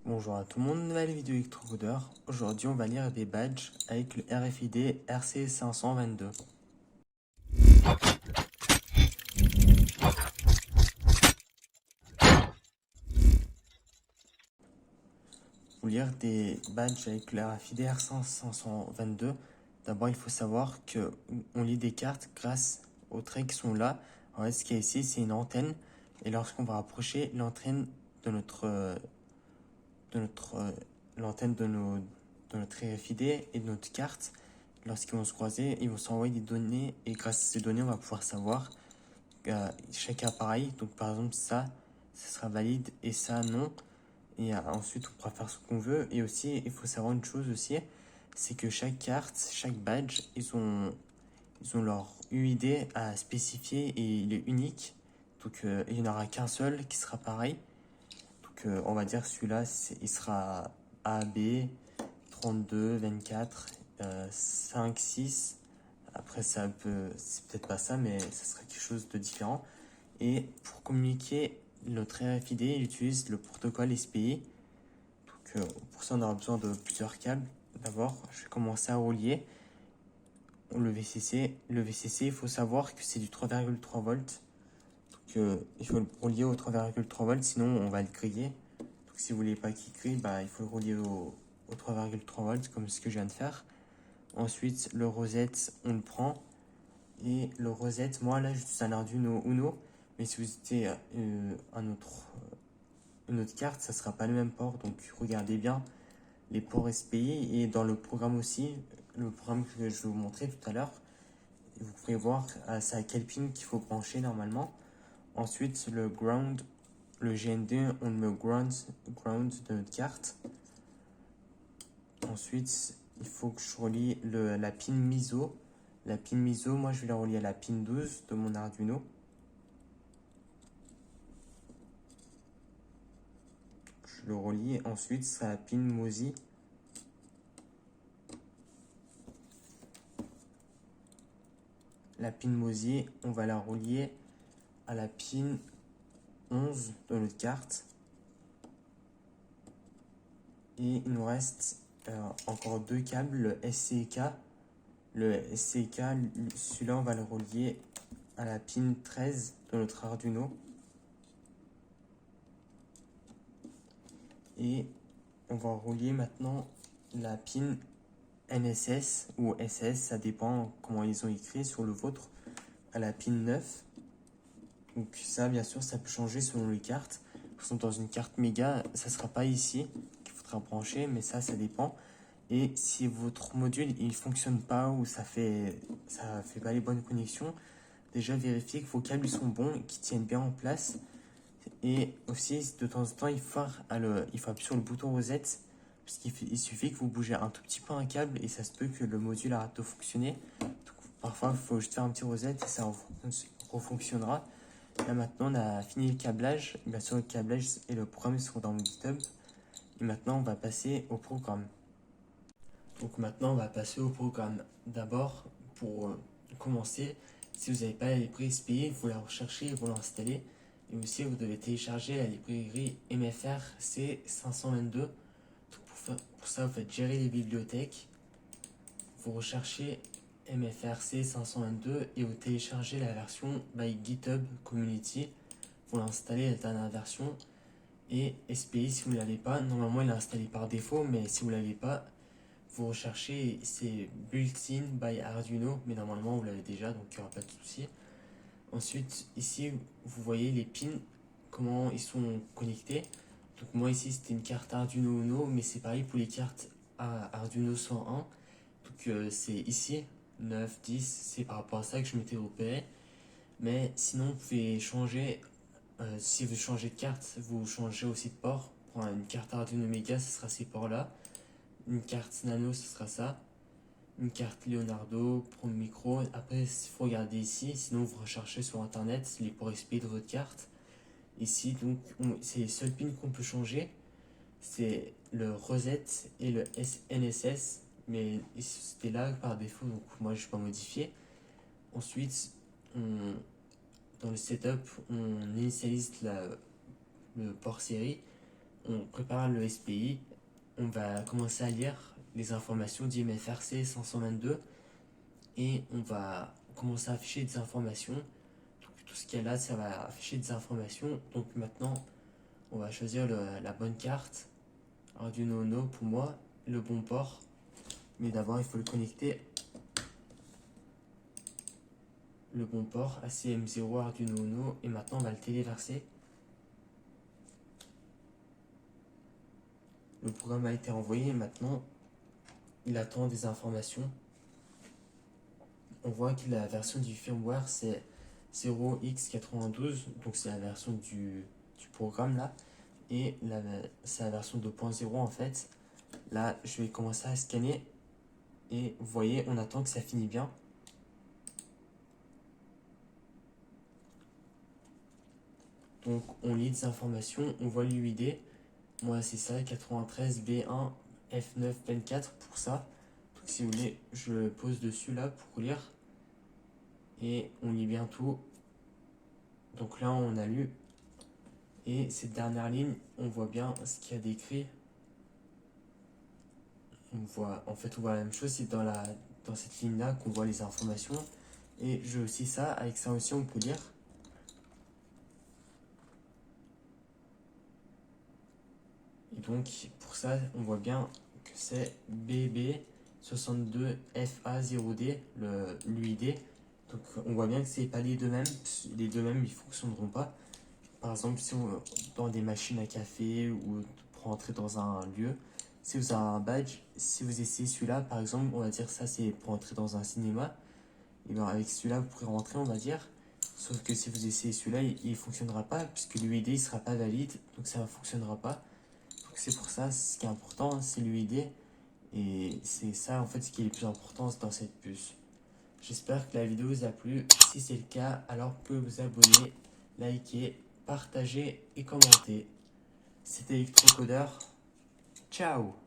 Bonjour à tout le monde, nouvelle vidéo électrocodeur. Aujourd'hui, on va lire des badges avec le RFID RC522. Pour lire des badges avec le RFID RC522, d'abord il faut savoir qu'on lit des cartes grâce aux traits qui sont là. Alors, ce qu'il y a ici, c'est une antenne, et lorsqu'on va approcher l'antenne de l'antenne de notre RFID et de notre carte, lorsqu'ils vont se croiser, ils vont s'envoyer des données, et grâce à ces données, on va pouvoir savoir chaque appareil. Donc par exemple ça sera valide et ça non. Et ensuite on pourra faire ce qu'on veut. Et aussi il faut savoir une chose aussi, c'est que chaque carte, chaque badge, ils ont leur UID à spécifier et il est unique. Donc il n'y en aura qu'un seul qui sera pareil. Donc on va dire celui-là, il sera AB 32, 24, 5, 6. Après, c'est peut-être pas ça, mais ça serait quelque chose de différent. Et pour communiquer notre RFID, il utilise le protocole SPI. Donc, pour ça, on aura besoin de plusieurs câbles. D'abord, je vais commencer à relier le VCC. Le VCC, il faut savoir que c'est du 3,3 volts. Donc, il faut le relier au 3,3 volts, sinon on va le griller. Donc, si vous voulez pas qu'il grille, il faut le relier au 3,3 volts, comme ce que je viens de faire. Ensuite, le rosette, on le prend. Et le rosette, moi là, j'utilise un Arduino Uno. Mais si vous utilisez une autre carte, ça ne sera pas le même port. Donc regardez bien les ports SPI. Et dans le programme aussi, le programme que je vais vous montrer tout à l'heure, vous pouvez voir c'est à quel pin qu'il faut brancher normalement. Ensuite, le ground, le GND, on le met au ground de notre carte. Ensuite, il faut que je relie la pin MISO. La pin MISO, moi je vais la relier à la pin 12 de mon Arduino. Je le relie. Ensuite, c'est la pin MOSI. La pin MOSI, on va la relier à la pin 11 de notre carte. Et il nous reste encore deux câbles, le SCK. Le SCK, celui-là, on va le relier à la pin 13 de notre Arduino. Et on va relier maintenant la pin NSS ou SS, ça dépend comment ils ont écrit sur le vôtre, à la pin 9. Donc ça, bien sûr, ça peut changer selon les cartes. Par exemple, dans une carte méga, ça ne sera pas ici qu'il faudra brancher, mais ça dépend. Et si votre module il fonctionne pas ou ça fait pas les bonnes connexions, déjà vérifiez que vos câbles ils sont bons, qu'ils tiennent bien en place. Et aussi, de temps en temps, il faut appuyer sur le bouton reset, parce qu'il suffit que vous bougez un tout petit peu un câble et ça se peut que le module arrête de fonctionner. Donc, parfois, il faut juste faire un petit reset et ça refonctionnera. Là maintenant, on a fini le câblage. Bien sûr, le câblage et le programme sont dans mon GitHub. Et maintenant, on va passer au programme. Donc maintenant, on va passer au programme. D'abord, pour commencer, si vous n'avez pas la librairie SPI, vous la recherchez et vous l'installez. Et aussi, vous devez télécharger la librairie MFR C522. Pour ça, vous faites gérer les bibliothèques. Vous recherchez MFR C522 et vous téléchargez la version by GitHub Community. Vous l'installez la dernière version. Et SPI, si vous ne l'avez pas, normalement il est installé par défaut, mais si vous ne l'avez pas, vous recherchez, c'est Built-in by Arduino, mais normalement vous l'avez déjà, donc il n'y aura pas de souci. Ensuite, ici, vous voyez les pins, comment ils sont connectés. Donc moi ici, c'était une carte Arduino Uno, mais c'est pareil pour les cartes Arduino 101. Donc c'est ici, 9, 10, c'est par rapport à ça que je m'étais repéré. Mais sinon, vous pouvez changer, si vous changez de carte, vous changez aussi de port. Pour une carte Arduino Mega, ce sera ces ports-là. Une carte Nano, ce sera ça. Une carte Leonardo, Pro Micro. Après, il faut regarder ici. Sinon, vous recherchez sur internet les ports SP de votre carte. Ici, donc, c'est les seuls pins qu'on peut changer. C'est le reset et le NSS. Mais c'était là par défaut, donc moi je ne vais pas modifier. Ensuite, dans le setup, on initialise le port série. on prépare le SPI, on va commencer à lire les informations d'IMFRC 522 et on va commencer à afficher des informations. Donc, tout ce qu'il y a là, ça va afficher des informations. Donc maintenant, on va choisir la bonne carte Arduino Uno pour moi, le bon port. Mais d'abord, il faut le connecter. Le bon port ACM0 Arduino Uno. Et maintenant, on va le téléverser. Le programme a été envoyé. Maintenant, il attend des informations. On voit que la version du firmware, c'est 0x92. Donc, c'est la version du programme là. Et c'est la version 2.0 en fait. Là, je vais commencer à scanner. Et vous voyez, on attend que ça finisse bien. Donc, on lit des informations, on voit l'UID. Moi, c'est ça, 93 B1 F9 24 pour ça. Donc, si vous voulez, je le pose dessus là pour lire. Et on lit bien tout. Donc là, on a lu. Et cette dernière ligne, on voit bien ce qu'il y a décrit. En fait, on voit la même chose, c'est dans cette ligne-là qu'on voit les informations. Et j'ai aussi ça, avec ça aussi, on peut lire. Et donc, pour ça, on voit bien que c'est BB62FA0D, l'UID. Donc, on voit bien que c'est pas les deux mêmes. Les deux mêmes, ils fonctionneront pas. Par exemple, si dans des machines à café ou pour entrer dans un lieu, si vous avez un badge, si vous essayez celui-là, par exemple, on va dire ça c'est pour entrer dans un cinéma, et bien avec celui-là vous pourrez rentrer, on va dire. Sauf que si vous essayez celui-là, il ne fonctionnera pas puisque l'UID ne sera pas valide, donc ça ne fonctionnera pas. Donc c'est pour ça, ce qui est important, c'est l'UID. Et c'est ça en fait ce qui est le plus important dans cette puce. J'espère que la vidéo vous a plu. Si c'est le cas, alors vous pouvez vous abonner, liker, partager et commenter. C'était Electrocodeur. Ciao!